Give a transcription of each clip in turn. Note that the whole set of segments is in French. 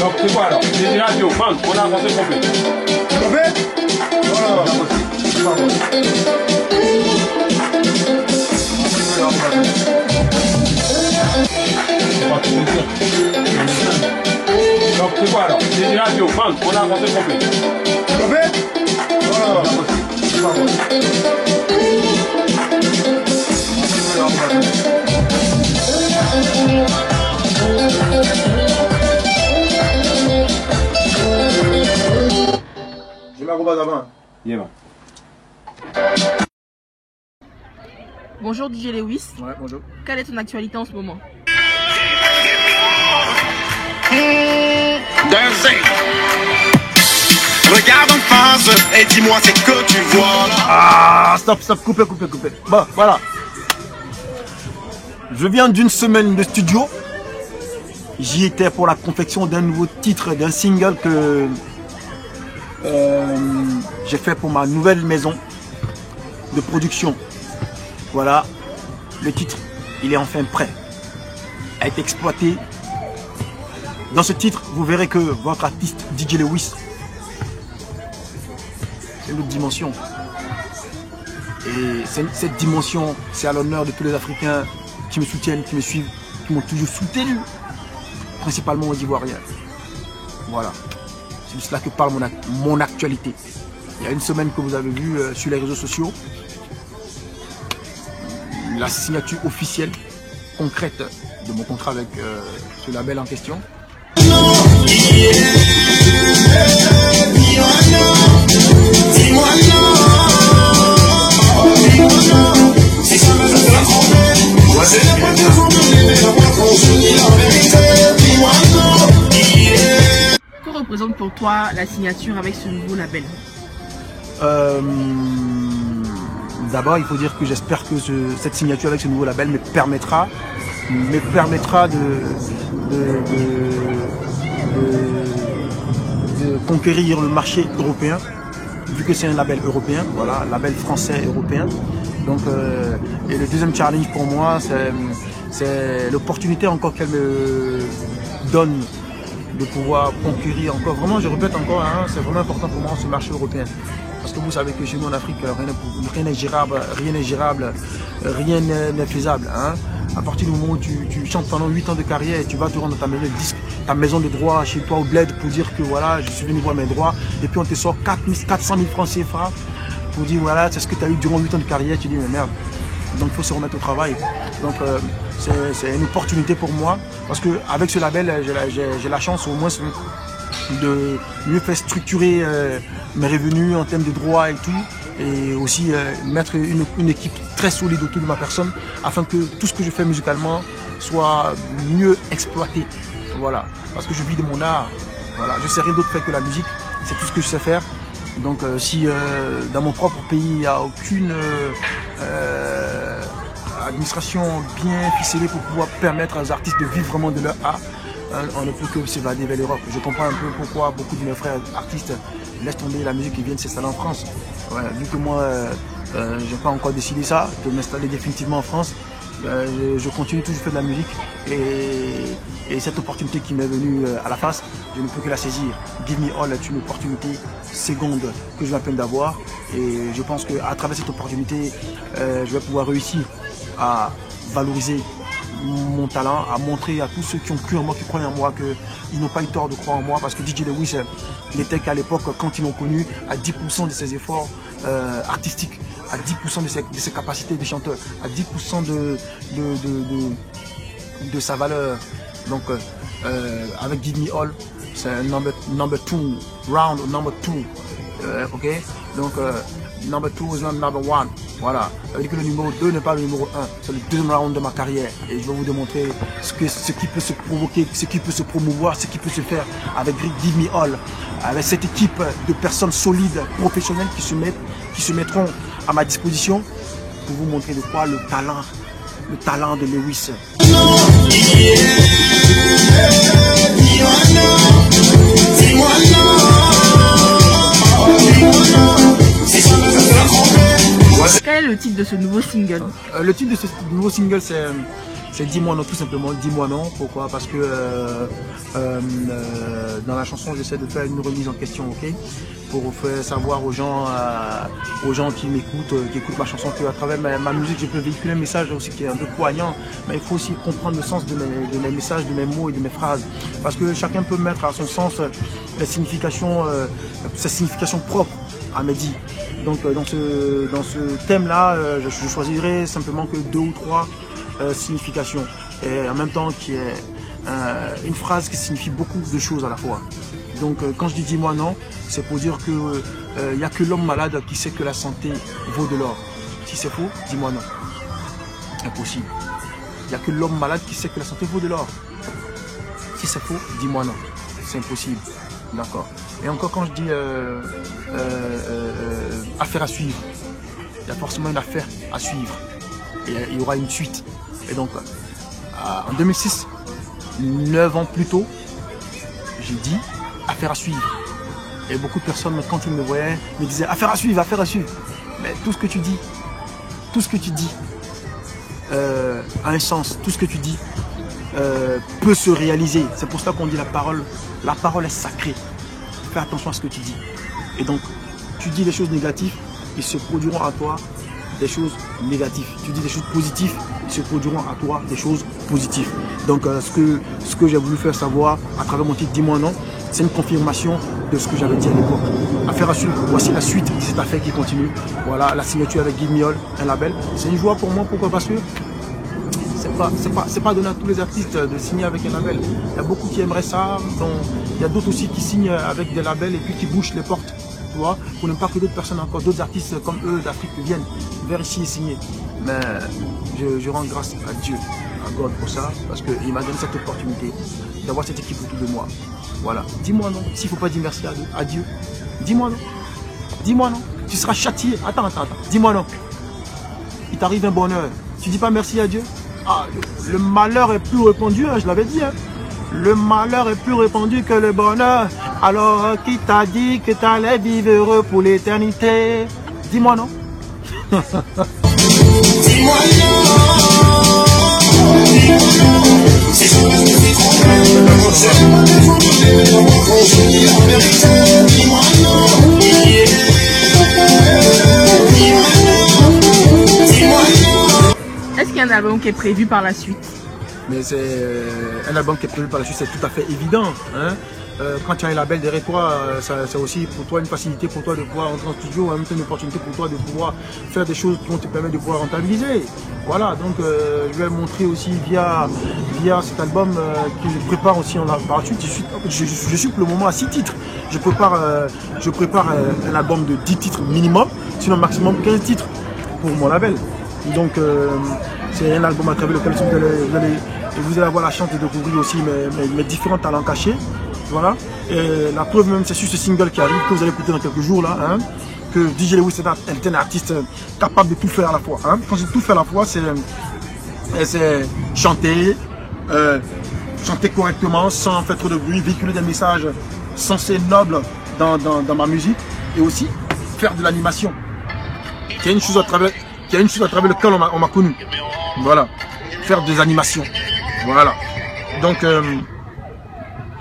Donc c'est quoi alors? J'ai dit radio, man, on a avancé complet. Complet? Non, c'est pas bon. Donc c'est quoi alors? J'ai dit radio, man, on a avancé complet. Complet? Non, c'est pas bon. J'ai ma robe à main. Yeah, man. Bonjour DJ Lewis. Ouais, bonjour. Quelle est ton actualité en ce moment? Dancing. Regarde en face et dis-moi c'est que tu vois. Ah, stop, coupez. Bon, voilà. Je viens d'une semaine de studio. J'y étais pour la confection d'un nouveau titre, d'un single que j'ai fait pour ma nouvelle maison de production. Voilà, le titre, il est enfin prêt à être exploité. Dans ce titre, vous verrez que votre artiste DJ Lewis, c'est une autre dimension. Et cette dimension, c'est à l'honneur de tous les Africains qui me soutiennent, qui me suivent, qui m'ont toujours soutenu, principalement aux Ivoiriens. Voilà, c'est de cela que parle mon actualité. Il y a une semaine que vous avez vu sur les réseaux sociaux, la signature officielle, concrète de mon contrat avec ce label en question. Que représente pour toi la signature avec ce nouveau label? D'abord, il faut dire que j'espère que cette signature avec ce nouveau label me permettra de conquérir le marché européen, vu que c'est un label européen, voilà, label français européen. Donc, et le deuxième challenge pour moi, c'est l'opportunité encore qu'elle me donne de pouvoir conquérir encore. Vraiment, je répète encore, hein, c'est vraiment important pour moi ce marché européen. Parce que vous savez que chez nous en Afrique, rien n'est gérable, rien n'est faisable. Hein. À partir du moment où tu chantes pendant 8 ans de carrière et tu vas te rendre dans ta maison de disque, ta maison de droit chez toi au bled pour dire que voilà, je suis venu voir mes droits, et puis on te sort 400 000 francs CFA pour dire voilà, c'est ce que tu as eu durant 8 ans de carrière, tu dis mais merde. Donc il faut se remettre au travail. Donc c'est une opportunité pour moi, parce qu'avec ce label, j'ai la chance au moins de mieux faire structurer mes revenus en termes de droits et tout, et aussi mettre une équipe très solide autour de ma personne afin que tout ce que je fais musicalement soit mieux exploité. Voilà, parce que je vis de mon art. Voilà, je sais rien d'autre faire que la musique, c'est tout ce que je sais faire. Donc si dans mon propre pays il n'y a aucune administration bien ficelée pour pouvoir permettre aux artistes de vivre vraiment de leur art, on ne peut que s'évader vers l'Europe. Je comprends un peu pourquoi beaucoup de mes frères artistes laissent tomber la musique et viennent s'installer en France. Ouais, vu que moi, je n'ai pas encore décidé ça, de m'installer définitivement en France, je continue toujours à faire de la musique. Et cette opportunité qui m'est venue à la face, je ne peux que la saisir. Give Me All est une opportunité seconde que je viens à peine d'avoir. Et je pense qu'à travers cette opportunité, je vais pouvoir réussir à valoriser mon talent, à montrer à tous ceux qui ont cru en moi, qui croient en moi, qu'ils n'ont pas eu tort de croire en moi, parce que DJ Lewis n'était qu'à l'époque, quand ils m'ont connu, à 10% de ses efforts artistiques, à 10% de ses capacités de chanteur, à 10% de sa valeur. Donc avec Give Me All, c'est un number 2, round number 2, ok. Donc number 2 is not number 1. Voilà, ça veut dire que le numéro 2 n'est pas le numéro 1, c'est le deuxième round de ma carrière. Et je vais vous démontrer ce qui peut se provoquer, ce qui peut se promouvoir, ce qui peut se faire avec Give Me All. Avec cette équipe de personnes solides, professionnelles qui se mettront à ma disposition pour vous montrer de quoi le talent de Lewis. Quel est le titre de ce nouveau single? Le titre de ce nouveau single, c'est C'est dis-moi non, tout simplement, dis-moi non. Pourquoi? Parce que dans la chanson, j'essaie de faire une remise en question, ok? Pour faire savoir aux gens qui m'écoutent, qui écoutent ma chanson, qu'à travers ma musique, je peux véhiculer un message aussi qui est un peu poignant, mais il faut aussi comprendre le sens de mes messages, de mes mots et de mes phrases. Parce que chacun peut mettre à son sens sa signification propre à Mehdi. Donc dans ce thème-là, je choisirai simplement que 2 ou 3 significations. Et en même temps, qui est une phrase qui signifie beaucoup de choses à la fois. Donc quand je dis dis-moi non, c'est pour dire que il n'y a que l'homme malade qui sait que la santé vaut de l'or. Si c'est faux, dis-moi non. Impossible. Il n'y a que l'homme malade qui sait que la santé vaut de l'or. Si c'est faux, dis-moi non. C'est impossible. D'accord. Et encore quand je dis affaire à suivre, il y a forcément une affaire à suivre. Et il y aura une suite. Et donc, en 2006, 9 ans plus tôt, j'ai dit affaire à suivre. Et beaucoup de personnes, quand ils me voyaient, me disaient affaire à suivre, affaire à suivre. Mais tout ce que tu dis a un sens. Tout ce que tu dis peut se réaliser. C'est pour ça qu'on dit la parole est sacrée. Fais attention à ce que tu dis. Et donc, tu dis des choses négatives, ils se produiront à toi des choses négatives. Tu dis des choses positives, ils se produiront à toi des choses positives. Donc, ce que j'ai voulu faire savoir à travers mon titre Dis-moi non, c'est une confirmation de ce que j'avais dit à l'époque. Affaire à suivre, voici la suite de cette affaire qui continue. Voilà, la signature avec Guy Miol, un label. C'est une joie pour moi, pourquoi? Parce que c'est pas donné à tous les artistes de signer avec un label. Il y a beaucoup qui aimeraient ça, il y a d'autres aussi qui signent avec des labels et puis qui bouchent les portes, tu vois, pour ne pas que d'autres personnes encore, d'autres artistes comme eux d'Afrique viennent vers ici et signer. Mais je rends grâce à Dieu, à God pour ça, parce qu'il m'a donné cette opportunité d'avoir cette équipe autour de moi. Voilà, dis-moi non, s'il ne faut pas dire merci à Dieu, dis-moi non, dis-moi non, tu seras châtié, attends, dis-moi non, il t'arrive un bonheur, tu dis pas merci à Dieu. Ah, le malheur est plus répandu, hein, je l'avais dit. Hein. Le malheur est plus répandu que le bonheur. Alors, qui t'a dit que tu allais vivre heureux pour l'éternité? Dis-moi non. Dis-moi Est-ce qu'il y a un album qui est prévu par la suite? Mais c'est un album qui est prévu par la suite, c'est tout à fait évident. Hein. Quand tu as un label derrière toi, c'est aussi pour toi une facilité pour toi de pouvoir entrer en studio, en même temps une opportunité pour toi de pouvoir faire des choses qui vont te permettre de pouvoir rentabiliser. Voilà, donc je vais montrer aussi via cet album que je prépare aussi par la suite. Je suis pour le moment à 6 titres. Je prépare un album de 10 titres minimum, sinon maximum 15 titres pour mon label. Donc c'est un album à travers lequel vous allez avoir la chance de découvrir aussi mes différents talents cachés. Voilà. Et la preuve même c'est sur ce single qui arrive, que vous allez écouter dans quelques jours là, hein, que DJ Lewis est un artiste capable de tout faire à la fois. Hein. Quand je dis tout faire à la fois, c'est chanter, chanter correctement, sans faire trop de bruit, véhiculer des messages sensés, nobles dans ma musique, et aussi faire de l'animation. Il y a une chose à travers laquelle on m'a connu. Voilà. Faire des animations. Voilà. Donc,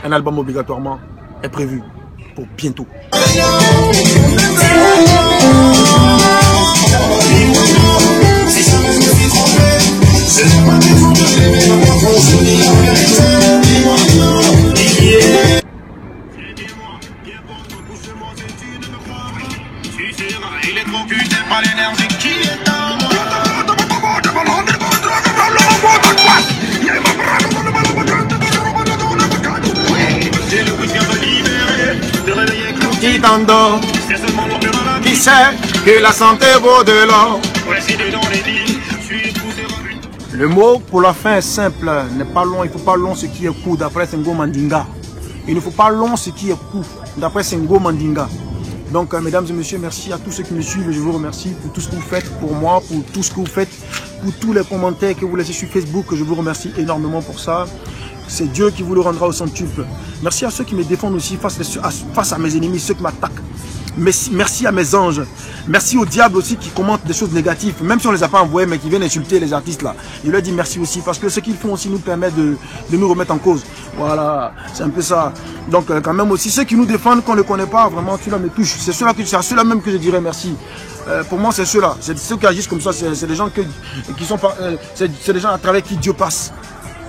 un album obligatoirement est prévu pour bientôt. Qui t'endort, qui sait que la santé vaut de l'or. Le mot pour la fin est simple, n'est pas long, il ne faut pas long ce qui est court, d'après Senghor Mandinga. Il ne faut pas long ce qui est court, d'après Senghor Mandinga. Donc, mesdames et messieurs, merci à tous ceux qui me suivent. Je vous remercie pour tout ce que vous faites pour moi, pour tout ce que vous faites, pour tous les commentaires que vous laissez sur Facebook. Je vous remercie énormément pour ça. C'est Dieu qui vous le rendra au centuple. Merci à ceux qui me défendent aussi face à mes ennemis, ceux qui m'attaquent. merci à mes anges. Merci au diable aussi qui commente des choses négatives, même si on ne les a pas envoyés, mais qui viennent insulter les artistes là. Il leur dit merci aussi, parce que ce qu'ils font aussi nous permet de nous remettre en cause. Voilà, c'est un peu ça. Donc quand même aussi, ceux qui nous défendent, qu'on ne connaît pas, vraiment, ceux-là me touchent. C'est ceux-là même que je dirais merci. Pour moi, c'est ceux-là. C'est ceux qui agissent comme ça, c'est des gens qui sont c'est des gens à travers qui Dieu passe.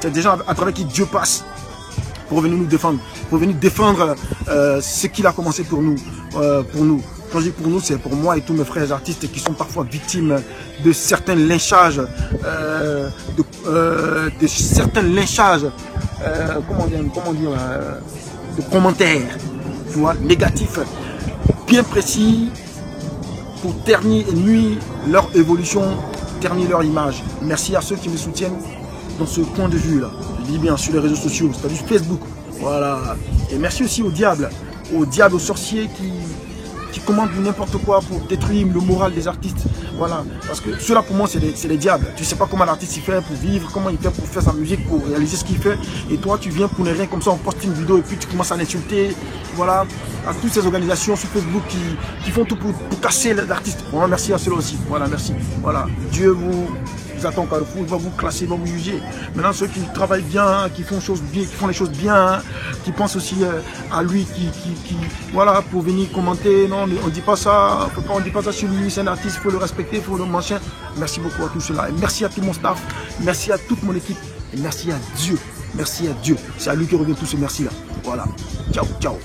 C'est des gens à travers qui Dieu passe pour venir nous défendre, pour venir défendre ce qu'il a commencé pour nous. Quand je dis pour nous, c'est pour moi et tous mes frères artistes qui sont parfois victimes de certains lynchages, de commentaires, tu vois, négatifs, bien précis, pour ternir et nuire leur évolution, ternir leur image. Merci à ceux qui me soutiennent dans ce point de vue là. Je dis bien sur les réseaux sociaux, c'est-à-dire Facebook. Voilà. Et merci aussi au diable, aux sorciers qui commandent n'importe quoi pour détruire le moral des artistes. Voilà. Parce que ceux-là pour moi c'est les diables. Tu sais pas comment l'artiste il fait pour vivre, comment il fait pour faire sa musique, pour réaliser ce qu'il fait. Et toi tu viens pour ne rien comme ça, on poste une vidéo et puis tu commences à l'insulter. Voilà. À toutes ces organisations sur Facebook qui font tout pour casser l'artiste. Voilà, merci à ceux-là aussi. Voilà, merci. Voilà. Dieu vous attend au carrefour, il va vous classer, il va vous juger. Maintenant ceux qui travaillent bien, qui font les choses bien, qui pensent aussi à lui, voilà, pour venir commenter, non, on ne dit pas ça, on ne dit pas ça sur lui, c'est un artiste, il faut le respecter, il faut le machin. Merci beaucoup à tout cela. Et merci à tout mon staff, merci à toute mon équipe, et merci à Dieu. Merci à Dieu. C'est à lui que revient tout ce merci là. Voilà. Ciao, ciao.